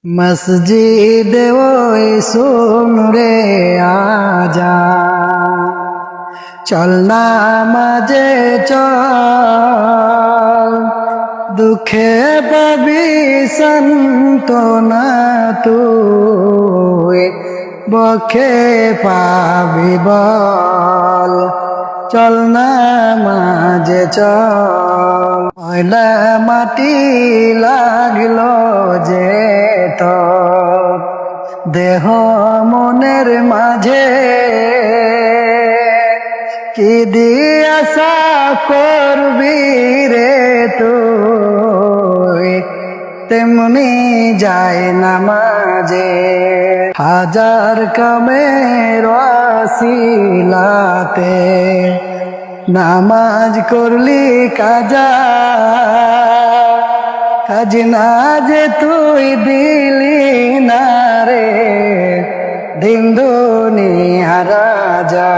মসজিদ ওই শুন রে আজান, চল নামাজে চল, দুঃখে পাবি সান্ত্বনা তুই, বখে পাবি বল, চল নামাজে চল। ময়লা মাটি লাগলো যে তোর দেহ মনের মাঝে, কি দিয়ে আশা করবি রে তুই, তেমনি যায় নামাজে। হাজার কামের ওয়াসিলাতে নামাজ করলি কাজা, খাজনা যে তুই দিলি না রে, দিন দুনিয়া রাজা।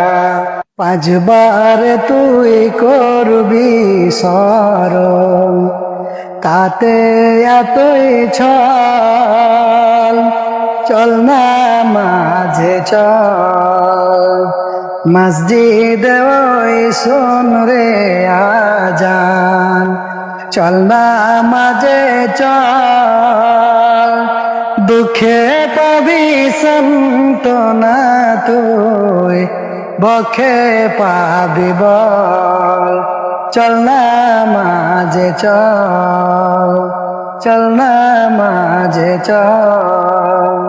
পাঁচবার তুই করবি স্মরণ, তাতে এতই ছল, চল নামাজে চল। মসজিদ ওই শোন রে আজান, চল নামাজে চল, দুঃখে পাবি সান্ত্বনা তুই, বখে পাবি বল, চল নামাজে চল, চল নামাজে চল।